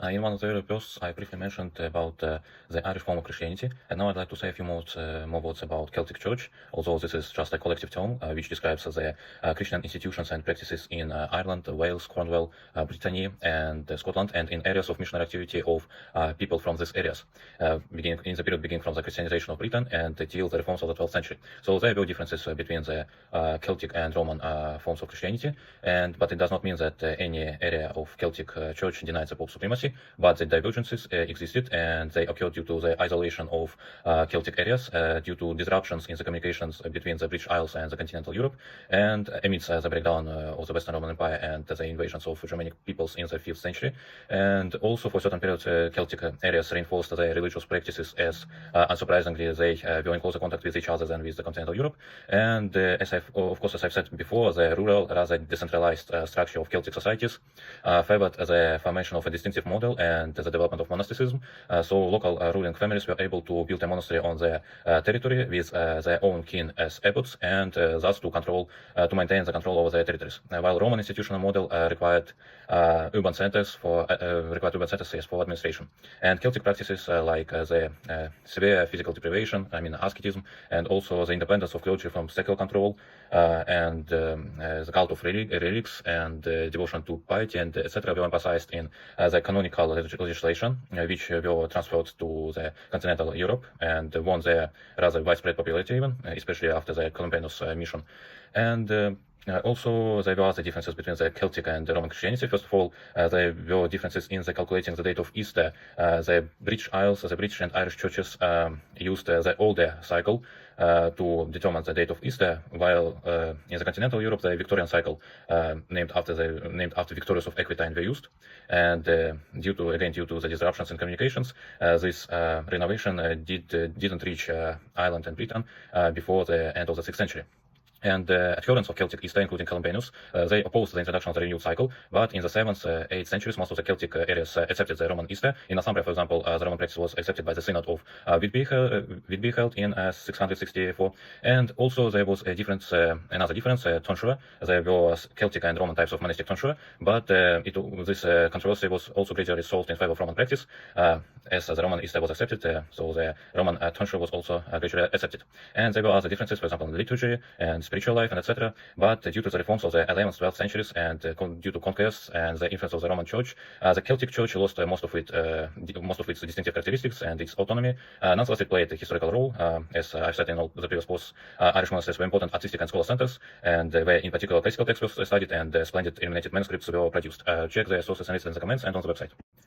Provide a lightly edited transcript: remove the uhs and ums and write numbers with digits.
In one of the earlier posts, I briefly mentioned about the Irish form of Christianity, and now I'd like to say a few more words about Celtic Church, although this is just a collective term which describes the Christian institutions and practices in Ireland, Wales, Cornwall, Brittany, and Scotland, and in areas of missionary activity of people from these areas, beginning from the Christianization of Britain and till the reforms of the 12th century. So there were differences between the Celtic and Roman forms of Christianity, but it does not mean that any area of Celtic Church denied the Pope's supremacy, but the divergences existed, and they occurred due to the isolation of Celtic areas, due to disruptions in the communications between the British Isles and the continental Europe, and amidst the breakdown of the Western Roman Empire and the invasions of Germanic peoples in the 5th century. And also for certain periods, Celtic areas reinforced their religious practices as, unsurprisingly, they were in closer contact with each other than with the continental Europe. And as I've said before, the rural, rather decentralized structure of Celtic societies favored the formation of a distinctive model and the development of monasticism. So local ruling families were able to build a monastery on their territory with their own kin as abbots, and thus to maintain the control over their territories. While Roman institutional model required urban centers for administration. And Celtic practices like the severe physical deprivation, asceticism, and also the independence of clergy from secular control, and the cult of relics and devotion to piety and etc. were emphasized in the canonical legislation, which were transferred to the continental Europe and won their rather widespread popularity even, especially after the Columbanus mission. And also, there were other differences between the Celtic and the Roman Christianity. First of all, there were differences in the calculating the date of Easter. The British Isles, the British and Irish churches used the older cycle to determine the date of Easter, while in the continental Europe, the Victorian cycle, named after victorious of Aquitaine, were used. And due to the disruptions in communications, this renovation didn't reach Ireland and Britain before the end of the 6th century. And adherents of Celtic Easter, including Columbanus, they opposed the introduction of the renewed cycle, but in the 7th, 8th centuries, most of the Celtic areas accepted the Roman Easter. In Northumbria, for example, the Roman practice was accepted by the Synod of Bede held in 664. And also there was another difference, tonsure. There were Celtic and Roman types of monastic tonsure, but this controversy was also gradually solved in favor of Roman practice, as the Roman Easter was accepted, so the Roman tonsure was also gradually accepted. And there were other differences, for example, in liturgy and spiritual life and etc. But due to the reforms of the 11th, 12th centuries and due to conquests and the influence of the Roman Church, the Celtic Church lost most of its distinctive characteristics and its autonomy. Nonetheless, it played a historical role. As I've said in all the previous posts, Irish monasteries were important artistic and scholar centers, and where in particular classical texts were studied and splendid illuminated manuscripts were produced. Check the sources and lists in the comments and on the website.